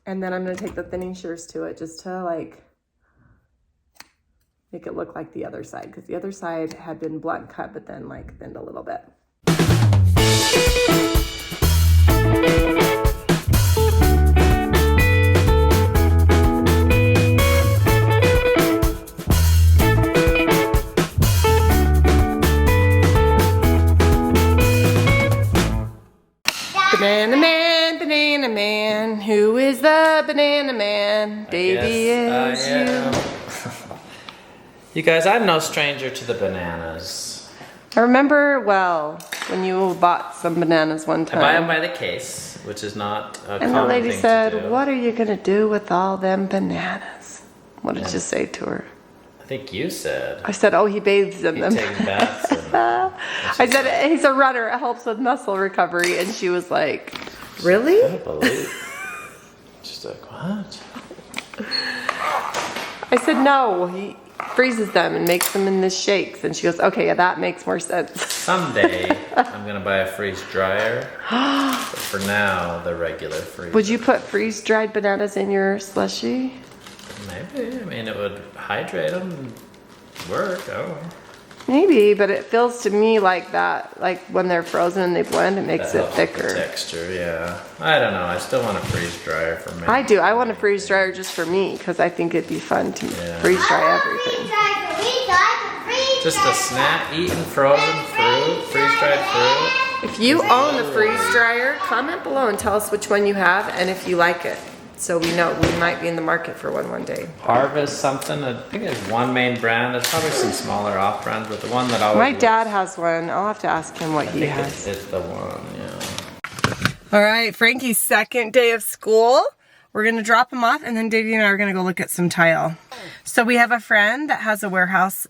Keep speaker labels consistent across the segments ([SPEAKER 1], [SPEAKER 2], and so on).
[SPEAKER 1] And then I'm going to take the thinning shears to it just to like make it look like the other side, because the other side had been blunt cut but then like thinned a little bit. Banana man, who is the banana man? Davey is you.
[SPEAKER 2] You guys, I'm no stranger to the bananas.
[SPEAKER 1] I remember well when you bought some bananas one time.
[SPEAKER 2] I buy them by the case, which is not a
[SPEAKER 1] and
[SPEAKER 2] common
[SPEAKER 1] the lady
[SPEAKER 2] thing
[SPEAKER 1] said,
[SPEAKER 2] to do.
[SPEAKER 1] "What are you gonna do with all them bananas?" What did you say to her?
[SPEAKER 2] I think you said.
[SPEAKER 1] I said, "Oh, he bathes in them."
[SPEAKER 2] He takes baths in them.
[SPEAKER 1] I said, "He's a runner. It helps with muscle recovery," and she was like, "Really?"
[SPEAKER 2] I believe. She's like, what?
[SPEAKER 1] I said, "No, he freezes them and makes them in the shakes." And she goes, "Okay, yeah, that makes more sense."
[SPEAKER 2] Someday I'm gonna buy a freeze dryer. But for now, the regular freezer.
[SPEAKER 1] Would you put freeze-dried bananas in your slushie?
[SPEAKER 2] Maybe. I mean, it would hydrate them and work. I don't know.
[SPEAKER 1] Maybe, but it feels to me like that, like when they're frozen and they blend, it makes
[SPEAKER 2] That
[SPEAKER 1] it
[SPEAKER 2] helps with
[SPEAKER 1] thicker.
[SPEAKER 2] the texture, yeah. I don't know. I still want a freeze dryer for me.
[SPEAKER 1] I do. I want a freeze dryer just for me because I think it'd be fun to freeze dry everything.
[SPEAKER 2] Just a snack, eating frozen fruit, freeze dried fruit.
[SPEAKER 1] If you own a freeze dryer, comment below and tell us which one you have and if you like it. So we know we might be in the market for one day.
[SPEAKER 2] Harvest something. I think there's one main brand. There's probably some smaller off brands, but the one that always.
[SPEAKER 1] My dad has one. I'll have to ask him what he has.
[SPEAKER 2] It's the one, yeah.
[SPEAKER 1] All right, Frankie's second day of school. We're gonna drop him off, and then Davey and I are gonna go look at some tile. So we have a friend that has a warehouse.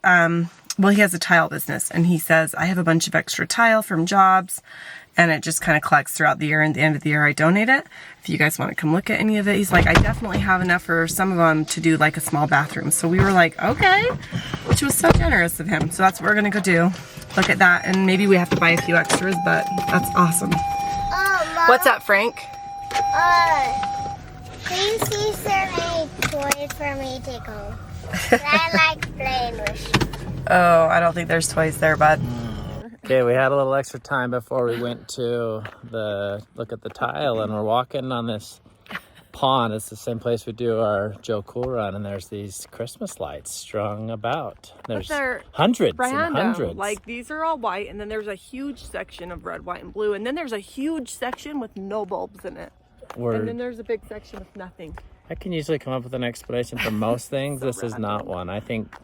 [SPEAKER 1] Well, he has a tile business, and he says, I have a bunch of extra tile from jobs, and it just kind of collects throughout the year, and at the end of the year I donate it. If you guys want to come look at any of it, he's like, I definitely have enough for some of them to do like a small bathroom. So we were like, okay, which was so generous of him. So that's what we're gonna go do. Look at that, and maybe we have to buy a few extras, but that's awesome. What's up, Frank?
[SPEAKER 3] Please use any toys for me to go. I like playing with.
[SPEAKER 1] Oh, I don't think there's toys there, bud.
[SPEAKER 2] Okay, we had a little extra time before we went to look at the tile, and we're walking on this pond. It's the same place we do our Joe Cool Run, and there's these Christmas lights strung about. There's hundreds and hundreds.
[SPEAKER 1] Like, these are all white, and then there's a huge section of red, white, and blue, and then there's a huge section with no bulbs in it. And then there's a big section with nothing.
[SPEAKER 2] I can usually come up with an explanation for most things. This is not one. I think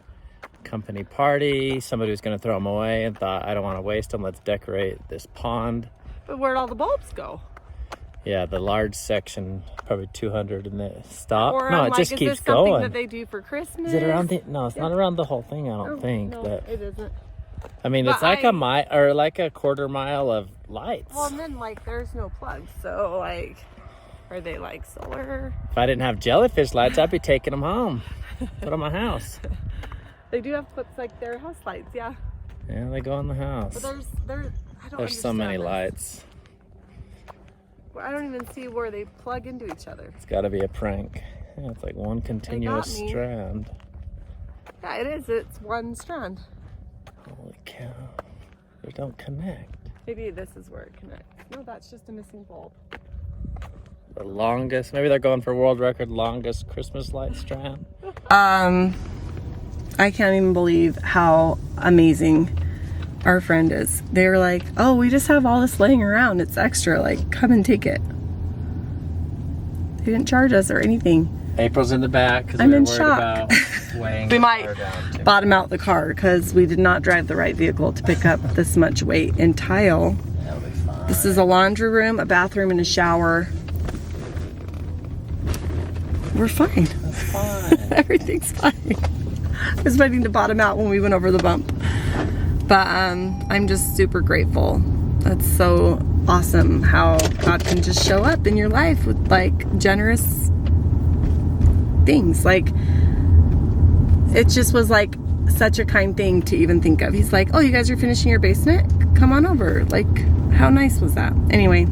[SPEAKER 2] company party, somebody was going to throw them away and thought, I don't want to waste them, let's decorate this pond.
[SPEAKER 1] But where'd all the bulbs go?
[SPEAKER 2] Yeah, the large section, probably 200 in the stop.
[SPEAKER 1] Or
[SPEAKER 2] no,
[SPEAKER 1] I'm
[SPEAKER 2] it
[SPEAKER 1] like,
[SPEAKER 2] just
[SPEAKER 1] is
[SPEAKER 2] keeps
[SPEAKER 1] this something
[SPEAKER 2] going.
[SPEAKER 1] that they do for Christmas?
[SPEAKER 2] Is it around the? No, it's not around the whole thing. I don't think.
[SPEAKER 1] No,
[SPEAKER 2] but
[SPEAKER 1] it isn't.
[SPEAKER 2] I mean, it's like a mile or like a quarter mile of lights.
[SPEAKER 1] Well, and then like there's no plugs, so like, are they like solar?
[SPEAKER 2] If I didn't have jellyfish lights, I'd be taking them home. Put on my house.
[SPEAKER 1] They do have puts like their house lights, yeah.
[SPEAKER 2] Yeah, they go in the house.
[SPEAKER 1] But
[SPEAKER 2] There's so many lights.
[SPEAKER 1] I don't even see where they plug into each other.
[SPEAKER 2] It's got to be a prank. Yeah, it's like one continuous strand.
[SPEAKER 1] Yeah, it is. It's one strand.
[SPEAKER 2] Holy cow. They don't connect.
[SPEAKER 1] Maybe this is where it connects. No, that's just a missing bulb.
[SPEAKER 2] The longest, maybe they're going for world record longest Christmas light strand.
[SPEAKER 1] I can't even believe how amazing our friend is. They were like, oh, we just have all this laying around. It's extra. Like, come and take it. They didn't charge us or anything.
[SPEAKER 2] April's in the back because
[SPEAKER 1] I'm
[SPEAKER 2] we were
[SPEAKER 1] in
[SPEAKER 2] worried
[SPEAKER 1] shock.
[SPEAKER 2] about weighing
[SPEAKER 1] We
[SPEAKER 2] the
[SPEAKER 1] might
[SPEAKER 2] car down too.
[SPEAKER 1] bottom out the car because we did not drive the right vehicle to pick up this much weight in tile.
[SPEAKER 2] That'll be fine.
[SPEAKER 1] This is a laundry room, a bathroom, and a shower. We're fine.
[SPEAKER 2] That's fine.
[SPEAKER 1] Everything's fine. I was waiting to bottom out when we went over the bump. But I'm just super grateful. That's so awesome how God can just show up in your life with like generous things. Like, it just was like such a kind thing to even think of. He's like, oh, you guys are finishing your basement? Come on over. Like, how nice was that? Anyway,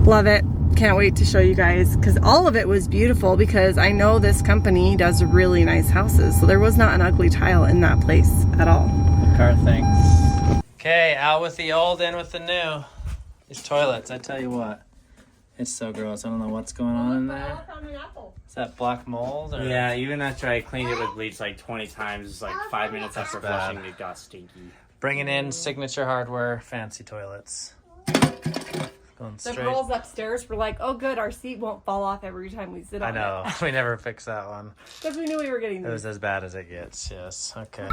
[SPEAKER 1] love it. can't wait to show you guys, because all of it was beautiful, because I know this company does really nice houses, so there was not an ugly tile in that place at all.
[SPEAKER 2] Car thinks. Okay, out with the old, in with the new. These toilets, I tell you what, it's so gross. I don't know what's going on in there. Is that black mold? Or?
[SPEAKER 4] Yeah, even after I cleaned it with bleach like 20 times, it's like 5 minutes after flushing, it got stinky.
[SPEAKER 2] Bringing in Signature Hardware fancy toilets. Going
[SPEAKER 1] The
[SPEAKER 2] straight.
[SPEAKER 1] girls upstairs were like, oh good, our seat won't fall off every time we sit on
[SPEAKER 2] I know,
[SPEAKER 1] it.
[SPEAKER 2] we never fixed that one.
[SPEAKER 1] Because we knew we were getting
[SPEAKER 2] It was
[SPEAKER 1] these.
[SPEAKER 2] as bad as it gets, yes. Okay.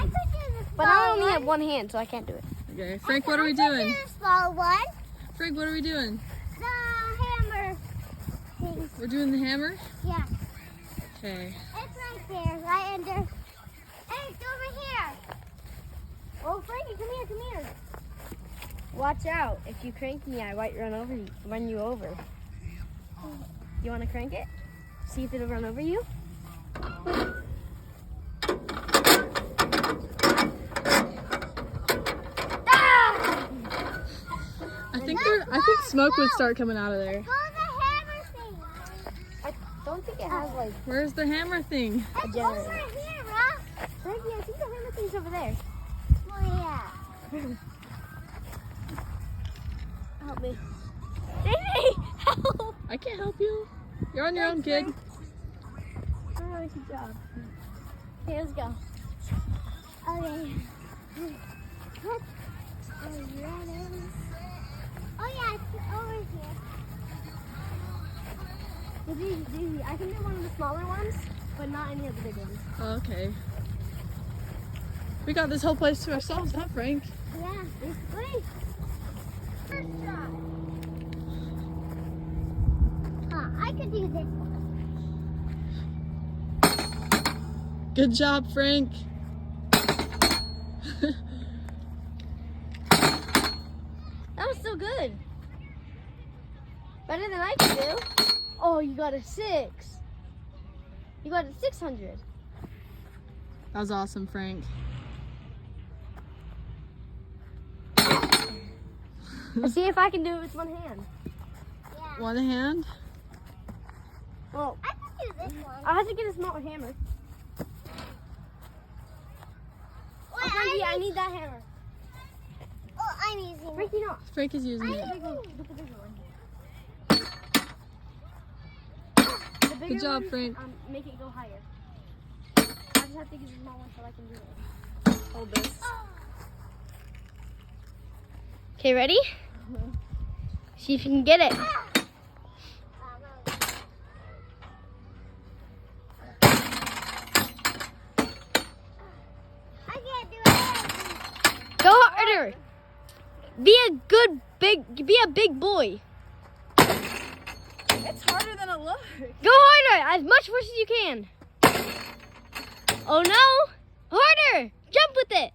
[SPEAKER 3] But I only have one hand, so I can't do it.
[SPEAKER 5] Okay, Frank, what are we doing?
[SPEAKER 3] The small one.
[SPEAKER 5] Frank, what are we doing?
[SPEAKER 3] The hammer thing.
[SPEAKER 5] We're doing the hammer?
[SPEAKER 3] Yeah.
[SPEAKER 5] Okay.
[SPEAKER 3] It's right there, right under. Hey, it's over here. Oh, Frankie, come here, come here.
[SPEAKER 6] Watch out. If you crank me, I might run you over. You want to crank it? See if it'll run over you?
[SPEAKER 5] I think smoke would start coming out of there.
[SPEAKER 3] Go the hammer thing.
[SPEAKER 6] I don't think it has like
[SPEAKER 5] Where's the hammer thing?
[SPEAKER 3] It's
[SPEAKER 6] generator.
[SPEAKER 3] over here, Ross.
[SPEAKER 6] Frankie, I think the hammer thing's over there.
[SPEAKER 3] Oh, yeah.
[SPEAKER 6] Help me. Davey! Help!
[SPEAKER 5] I can't help you. You're on your own, kid.
[SPEAKER 6] Oh, good job. Okay, let's go.
[SPEAKER 3] Okay. What? Oh, yeah, it's over here.
[SPEAKER 6] Davey, I can do one of the smaller ones, but not any of the big ones.
[SPEAKER 5] Oh, okay. We got this whole place to ourselves, huh, Frank?
[SPEAKER 3] Yeah, basically. First shot. I could do this one.
[SPEAKER 5] Good job, Frank.
[SPEAKER 6] That was so good. Better than I could do. Oh, you got a 6. You got a 600.
[SPEAKER 5] That was awesome, Frank.
[SPEAKER 6] Let's see if I can do it with one hand.
[SPEAKER 3] Yeah.
[SPEAKER 5] One hand?
[SPEAKER 6] Well,
[SPEAKER 3] I could do this one.
[SPEAKER 6] I'll have to get a smaller hammer.
[SPEAKER 3] Wait,
[SPEAKER 6] Frankie, I need that hammer.
[SPEAKER 3] Oh, I'm using it.
[SPEAKER 6] Frankie, no.
[SPEAKER 5] Frank is using it.
[SPEAKER 6] Get the bigger one. The bigger
[SPEAKER 5] Good job,
[SPEAKER 6] one,
[SPEAKER 5] Frank.
[SPEAKER 6] Make it go higher. I just have to get the small one so I can do it. Hold this. Okay, ready? See if you can get it.
[SPEAKER 3] I can't do it.
[SPEAKER 6] Go harder. Be a big boy.
[SPEAKER 5] It's harder than it looks.
[SPEAKER 6] Go harder, as much force as you can. Oh no! Harder! Jump with it.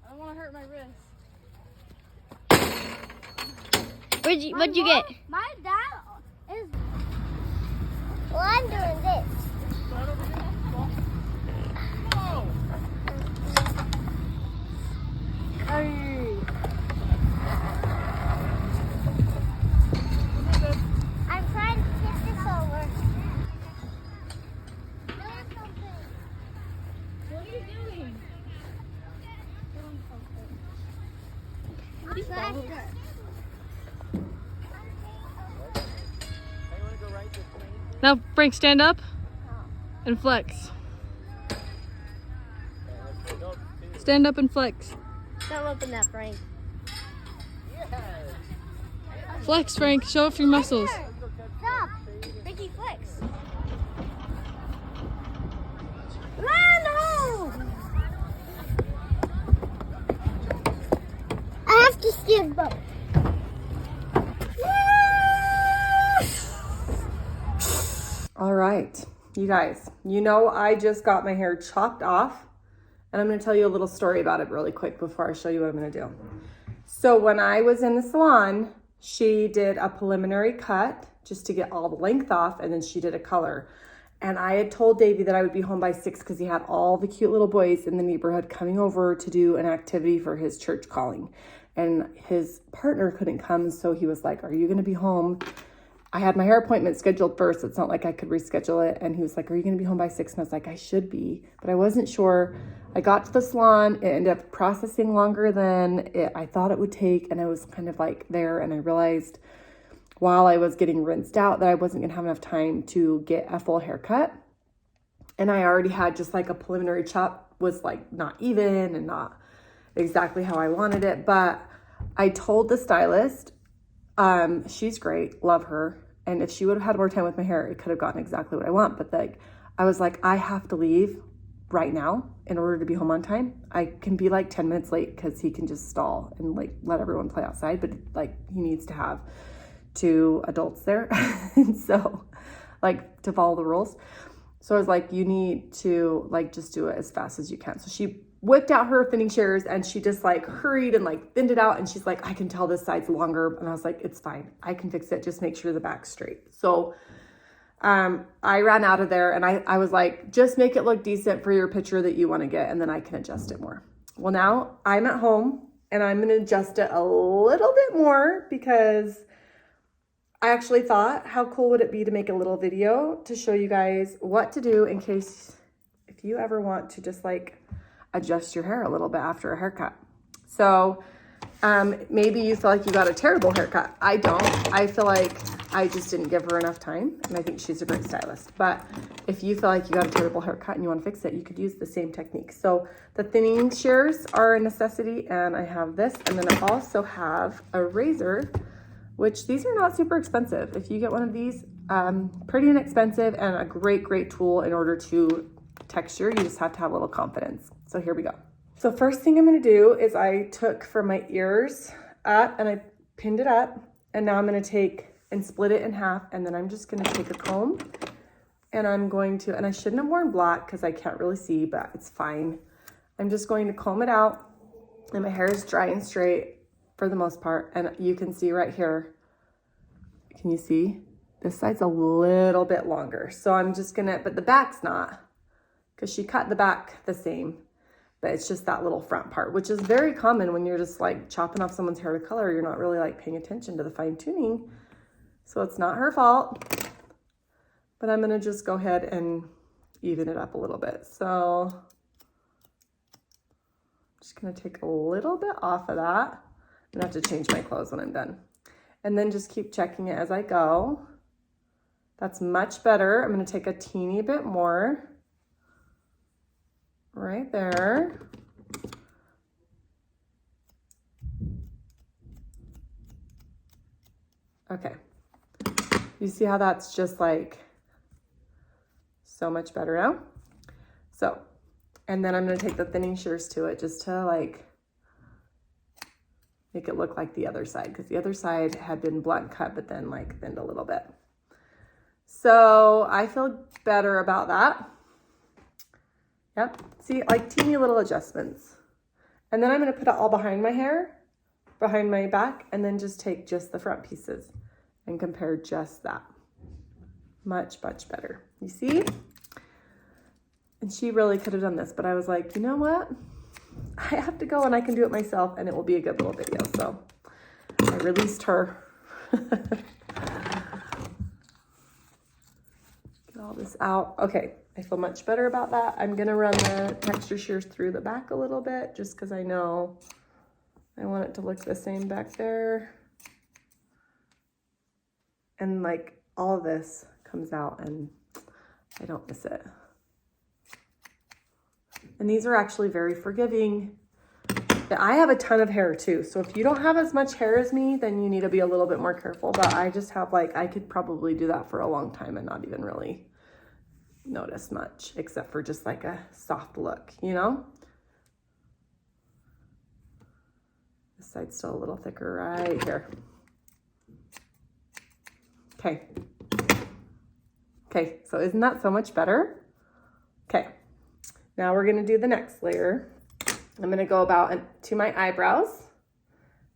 [SPEAKER 5] I don't want to hurt my wrist.
[SPEAKER 6] What'd you get?
[SPEAKER 3] My dad is. Well, I'm doing this. I'm trying to tip this over. Doing something.
[SPEAKER 6] What are you doing?
[SPEAKER 3] I'm trying to.
[SPEAKER 5] Now, Frank, stand up and flex. Stand up and flex.
[SPEAKER 6] Don't open that, Frank.
[SPEAKER 5] Flex, Frank. Show off your muscles.
[SPEAKER 3] Stop.
[SPEAKER 6] Frankie, flex.
[SPEAKER 3] I have to stand both.
[SPEAKER 1] All right, you guys, you know I just got my hair chopped off, and I'm going to tell you a little story about it really quick before I show you what I'm going to do. So when I was in the salon, she did a preliminary cut just to get all the length off, and then she did a color. And I had told Davey that I would be home by 6 because he had all the cute little boys in the neighborhood coming over to do an activity for his church calling. And his partner couldn't come, so he was like, are you going to be home I had my hair appointment scheduled first. It's not like I could reschedule it. And he was like, are you going to be home by 6? And I was like, I should be, but I wasn't sure. I got to the salon. It ended up processing longer than I thought it would take. And I was kind of like there. And I realized while I was getting rinsed out that I wasn't going to have enough time to get a full haircut. And I already had just like a preliminary chop, was like not even and not exactly how I wanted it. But I told the stylist, she's great, love her. And if she would have had more time with my hair, it could have gotten exactly what I want. But like, I was like, I have to leave right now in order to be home on time. I can be like 10 minutes late because he can just stall and like let everyone play outside. But like, he needs to have 2 adults there. And so like to follow the rules. So I was like, you need to like just do it as fast as you can. So she whipped out her thinning shears and she just like hurried and like thinned it out. And she's like, I can tell this side's longer. And I was like, it's fine. I can fix it. Just make sure the back's straight. So I ran out of there and I was like, just make it look decent for your picture that you want to get. And then I can adjust it more. Well, now I'm at home and I'm going to adjust it a little bit more because I actually thought, how cool would it be to make a little video to show you guys what to do in case if you ever want to just like adjust your hair a little bit after a haircut. So maybe you feel like you got a terrible haircut. I don't. I feel like I just didn't give her enough time, and I think she's a great stylist. But if you feel like you got a terrible haircut and you want to fix it, you could use the same technique. So the thinning shears are a necessity, and I have this, and then I also have a razor, which these are not super expensive. If you get one of these, pretty inexpensive and a great tool in order to texture. You just have to have a little confidence. So here we go. So first thing I'm gonna do is I took from my ears up and I pinned it up, and now I'm gonna take and split it in half, and then I'm just gonna take a comb and I'm going to, and I shouldn't have worn black because I can't really see, but it's fine. I'm just going to comb it out, and my hair is dry and straight for the most part. And you can see right here, can you see? This side's a little bit longer. So I'm just gonna, but the back's not, because she cut the back the same, but it's just that little front part, which is very common when you're just like chopping off someone's hair to color. You're not really like paying attention to the fine tuning. So it's not her fault, but I'm gonna just go ahead and even it up a little bit. So I'm just gonna take a little bit off of that. I'm gonna have to change my clothes when I'm done. And then just keep checking it as I go. That's much better. I'm gonna take a teeny bit more right there. Okay. You see how that's just like so much better now? So, and then I'm gonna take the thinning shears to it just to like make it look like the other side, because the other side had been blunt cut but then like thinned a little bit. So I feel better about that. Yep, see, like teeny little adjustments. And then I'm gonna put it all behind my hair, behind my back, and then just take just the front pieces and compare just that. Much better. You see? And she really could have done this, but I was like, you know what? I have to go and I can do it myself, and it will be a good little video. So I released her. Get all this out. Okay, I feel much better about that. I'm gonna run the texture shears through the back a little bit, just because I know I want it to look the same back there. And like all of this comes out and I don't miss it. And these are actually very forgiving. I have a ton of hair too. So if you don't have as much hair as me, then you need to be a little bit more careful. But I just have like, I could probably do that for a long time and not even really notice much, except for just like a soft look, you know? This side's still a little thicker right here. Okay. Okay, so isn't that so much better? Okay, now we're gonna do the next layer. I'm gonna go about to my eyebrows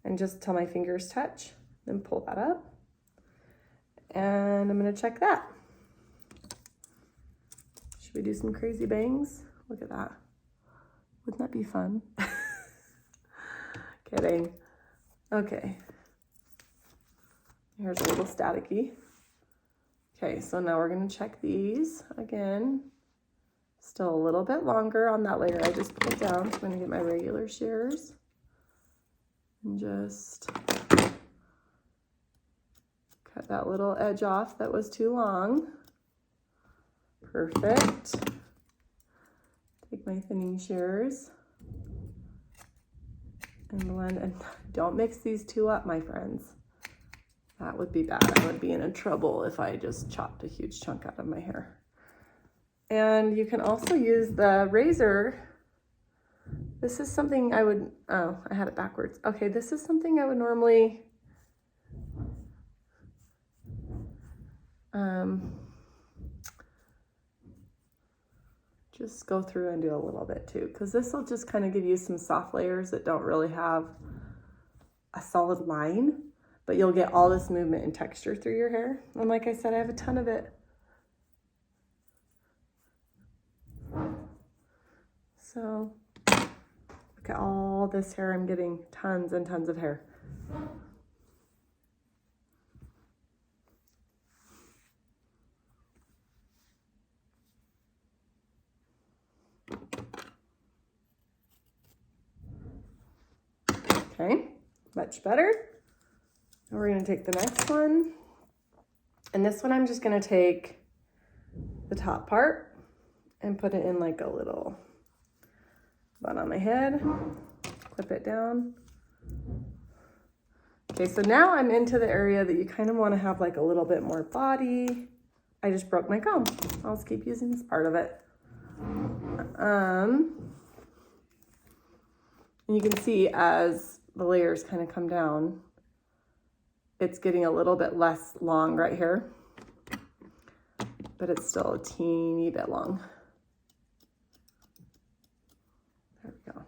[SPEAKER 1] and just till my fingers touch, then pull that up. And I'm gonna check that. Should we do some crazy bangs? Look at that. Wouldn't that be fun? Kidding. Okay. Here's a little staticky. Okay, so now we're gonna check these again. Still a little bit longer on that layer I just pulled down. So I'm gonna get my regular shears and just cut that little edge off that was too long. Perfect. Take my thinning shears and blend, and don't mix these two up, my friends. That would be bad. I would be in trouble if I just chopped a huge chunk out of my hair. And you can also use the razor. This is something I would, oh, I had it backwards. Okay, this is something I would normally just go through and do a little bit too, because this will just kind of give you some soft layers that don't really have a solid line, but you'll get all this movement and texture through your hair. And like I said, I have a ton of it. So look at all this hair. I'm getting tons and tons of hair. Okay, much better. Now we're gonna take the next one. And this one I'm just gonna take the top part and put it in like a little bun on my head, clip it down. Okay, so now I'm into the area that you kind of want to have like a little bit more body. I just broke my comb. I'll just keep using this part of it. And you can see as the layers kind of come down, it's getting a little bit less long right here, but it's still a teeny bit long. There we go.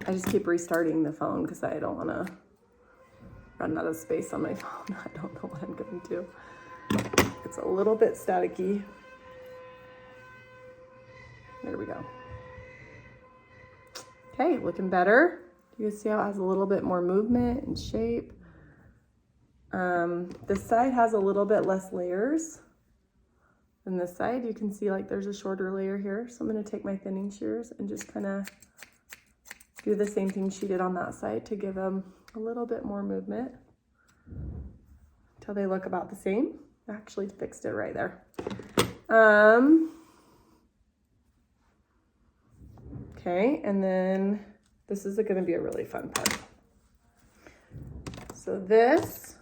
[SPEAKER 1] I just keep restarting the phone because I don't want to run out of space on my phone. I don't know what I'm going to do. It's a little bit staticky. There we go. Okay, looking better. You can see how it has a little bit more movement and shape. This side has a little bit less layers than this side. You can see like there's a shorter layer here. So I'm going to take my thinning shears and just kind of do the same thing she did on that side to give them a little bit more movement until they look about the same. I actually fixed it right there. Okay, and then this is going to be a really fun part. So this,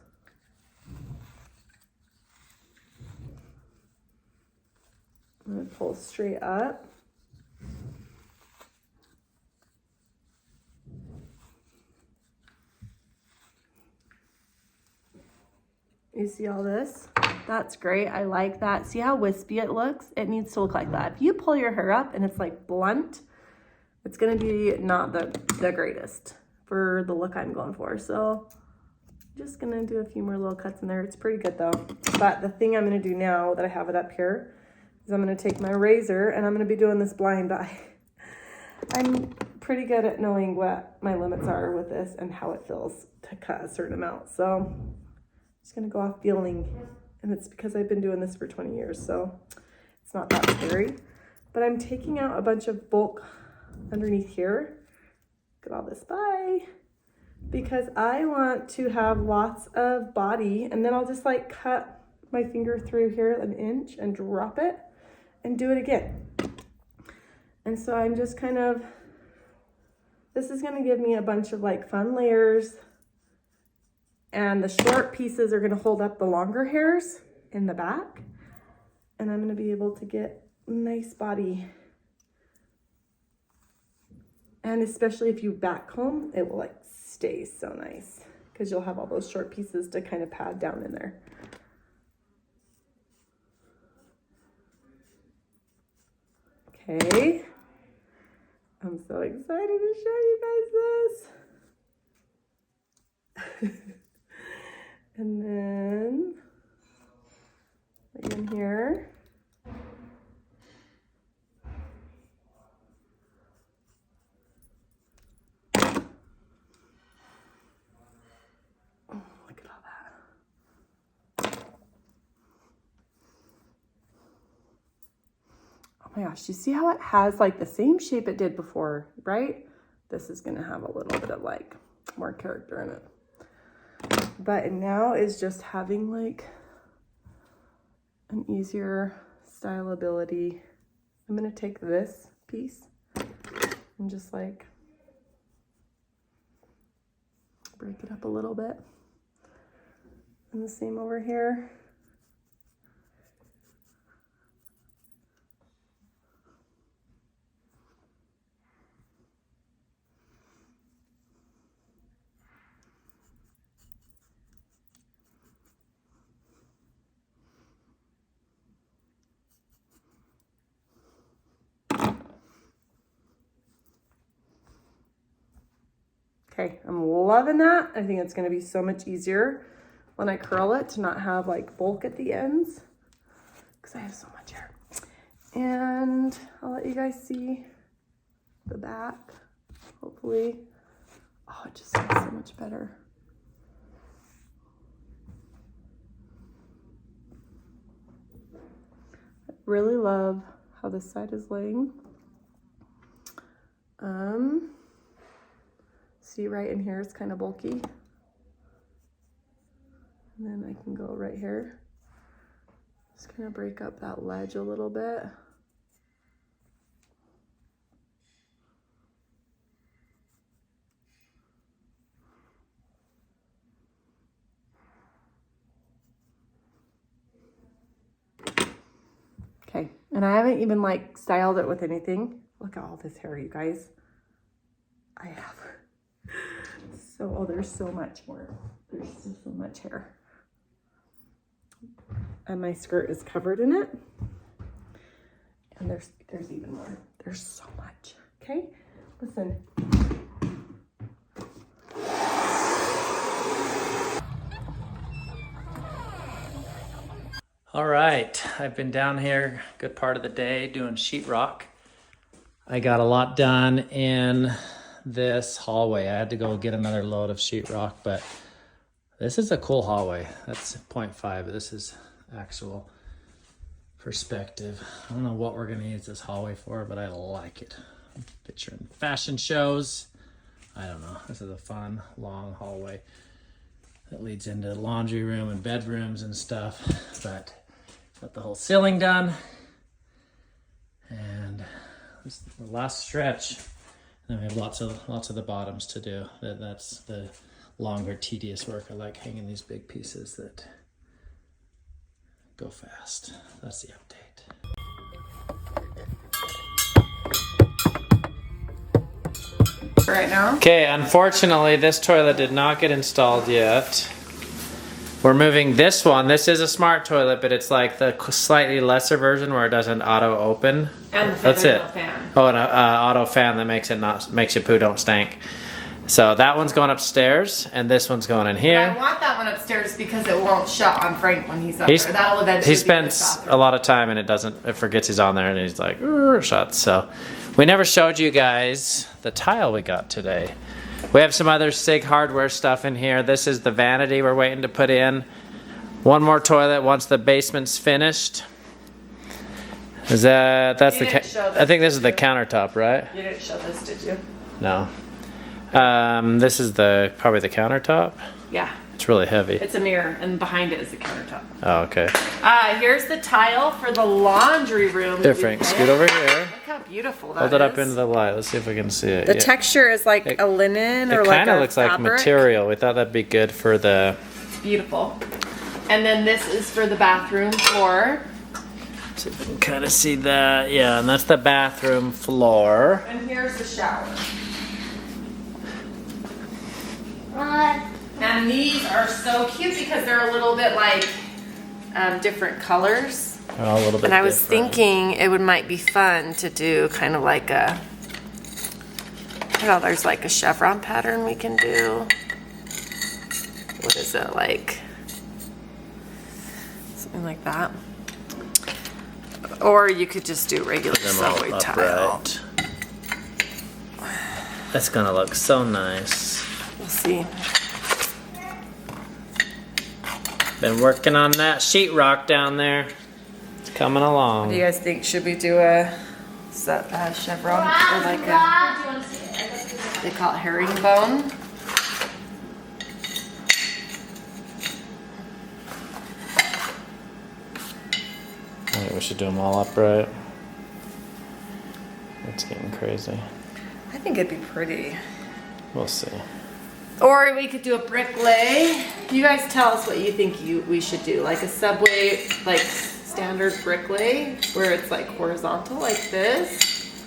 [SPEAKER 1] I'm going to pull straight up. You see all this? That's great. I like that. See how wispy it looks? It needs to look like that. If you pull your hair up and it's like blunt, it's going to be not the greatest for the look I'm going for. So I'm just going to do a few more little cuts in there. It's pretty good though. But the thing I'm going to do now that I have it up here is I'm going to take my razor and I'm going to be doing this blind, but I'm pretty good at knowing what my limits are with this and how it feels to cut a certain amount. So just gonna go off feeling, and it's because I've been doing this for 20 years, so it's not that scary. But I'm taking out a bunch of bulk underneath here. Look at all this, bye. Because I want to have lots of body, and then I'll just like cut my finger through here 1 inch and drop it and do it again. And so I'm just kind of, this is gonna give me a bunch of like fun layers. And the short pieces are going to hold up the longer hairs in the back. And I'm going to be able to get nice body. And especially if you back comb, it will like stay so nice because you'll have all those short pieces to kind of pad down in there. Okay. I'm so excited to show you guys this. And then in here. Oh, look at all that. Oh my gosh, you see how it has like the same shape it did before, right? This is gonna have a little bit of like more character in it. But now is just having like an easier styleability. I'm gonna take this piece and just like break it up a little bit. And the same over here. Okay, I'm loving that. I think it's gonna be so much easier when I curl it to not have like bulk at the ends because I have so much hair. And I'll let you guys see the back, hopefully. Oh, it just looks so much better. I really love how this side is laying. See right in here, it's kind of bulky. And then I can go right here. Just kind of break up that ledge a little bit. Okay, and I haven't even like styled it with anything. Look at all this hair, you guys. I have oh, there's so much more. There's so much hair. And my skirt is covered in it. And there's even more. There's so much. Okay, listen.
[SPEAKER 2] All right, I've been down here a good part of the day doing sheetrock. I got a lot done in this hallway. I had to go get another load of sheetrock, but this is a cool hallway. That's 0.5, but this is actual perspective. I don't know what we're gonna use this hallway for, but I like it. Picturing fashion shows. I don't know. This is a fun, long hallway that leads into the laundry room and bedrooms and stuff, but got the whole ceiling done. And this is the last stretch. And we have lots of the bottoms to do. That's the longer, tedious work. I like hanging these big pieces that go fast. That's the update.
[SPEAKER 1] Right now?
[SPEAKER 2] Okay, unfortunately, this toilet did not get installed yet. We're moving this one. This is a smart toilet, but it's like the slightly lesser version where it doesn't auto open.
[SPEAKER 1] And the
[SPEAKER 2] That's it.
[SPEAKER 1] fan.
[SPEAKER 2] Oh, and an auto fan that makes your poo don't stink. So that one's going upstairs, and this one's going in here.
[SPEAKER 1] I want that one upstairs because it won't shut on Frank when he's up there. That'll eventually
[SPEAKER 2] He spends a lot of time, and it forgets he's on there, and he's like, shuts. So we never showed you guys the tile we got today. We have some other SIG hardware stuff in here. This is the vanity we're waiting to put in. One more toilet once the basement's finished. Is that's I think this is the countertop, right?
[SPEAKER 1] You didn't show this, did you?
[SPEAKER 2] No. This is probably the countertop.
[SPEAKER 1] Yeah.
[SPEAKER 2] It's really heavy.
[SPEAKER 1] It's a mirror, and behind it is the countertop.
[SPEAKER 2] Oh, okay.
[SPEAKER 1] Here's the tile for the laundry room.
[SPEAKER 2] Here, Frank, scoot over here.
[SPEAKER 1] Look how beautiful that is.
[SPEAKER 2] Hold it up into the light. Let's see if we can see it.
[SPEAKER 1] The texture is like a linen or like a fabric. It
[SPEAKER 2] kind of looks like material. We thought that'd be good for the...
[SPEAKER 1] It's beautiful. And then this is for the bathroom floor.
[SPEAKER 2] See if we can kind of see that. Yeah, and that's the bathroom floor.
[SPEAKER 1] And here's the shower.
[SPEAKER 3] What?
[SPEAKER 1] And these are so cute because they're a little bit like different colors.
[SPEAKER 2] They're all a little bit
[SPEAKER 1] And I was
[SPEAKER 2] different.
[SPEAKER 1] thinking it might be fun to do kind of like a, there's like a chevron pattern we can do. What is it, like? Something like that. Or you could just do regular
[SPEAKER 2] Them all
[SPEAKER 1] subway tile.
[SPEAKER 2] upright. That's gonna look so nice.
[SPEAKER 1] We'll see.
[SPEAKER 2] Been working on that sheetrock down there. It's coming along.
[SPEAKER 1] What do you guys think? Should we do a chevron or like a, they call it herringbone?
[SPEAKER 2] I think we should do them all upright. It's getting crazy.
[SPEAKER 1] I think it'd be pretty.
[SPEAKER 2] We'll see.
[SPEAKER 1] Or we could do a brick lay. You guys tell us what you think we should do. Like a subway, like standard brick lay, where it's like horizontal like this.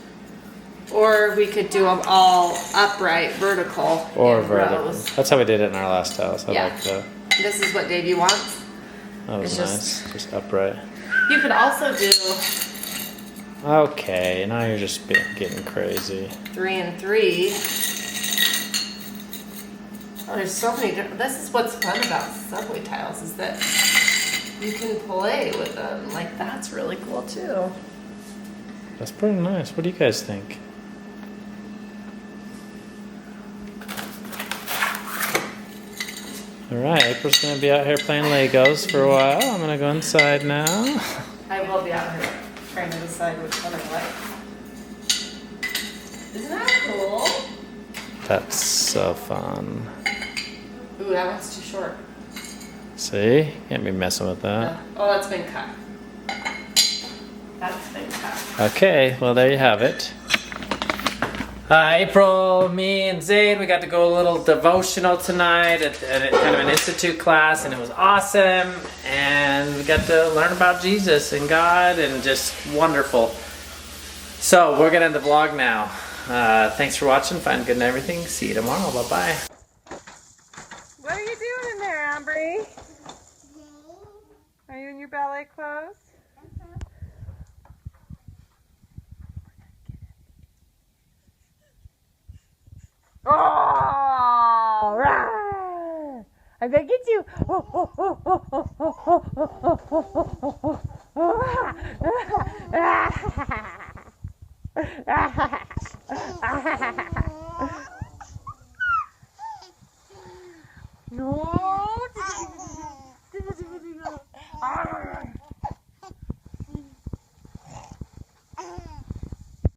[SPEAKER 1] Or we could do them all upright, vertical.
[SPEAKER 2] Or
[SPEAKER 1] in
[SPEAKER 2] vertical.
[SPEAKER 1] rows.
[SPEAKER 2] That's how we did it in our last house. I
[SPEAKER 1] Yeah.
[SPEAKER 2] like that.
[SPEAKER 1] This is what Davey wants.
[SPEAKER 2] That was
[SPEAKER 1] It's
[SPEAKER 2] nice. Just upright.
[SPEAKER 1] You could also do
[SPEAKER 2] Okay, now you're just getting crazy.
[SPEAKER 1] 3 and 3. Oh, there's so many different, this is what's fun about subway tiles, is that you can play with them. Like, that's really cool too.
[SPEAKER 2] That's pretty nice. What do you guys think? Alright, April's gonna be out here playing Legos for a while. I'm gonna go inside now.
[SPEAKER 1] I will be out here trying to decide which one I like. Isn't that cool?
[SPEAKER 2] That's so fun.
[SPEAKER 1] Ooh, that one's too short.
[SPEAKER 2] See? Can't be messing with that.
[SPEAKER 1] Oh, that's been cut. That's been cut.
[SPEAKER 2] Okay, well there you have it. April, me, and Zade, we got to go a little devotional tonight at kind of an institute class, and it was awesome. And we got to learn about Jesus and God, and just wonderful. So we're gonna end the vlog now. Thanks for watching. Find good and everything. See you tomorrow. Bye bye.
[SPEAKER 1] What are you doing in there, Ambree? Are you in your ballet clothes? Oh, rah! I'm gonna get you.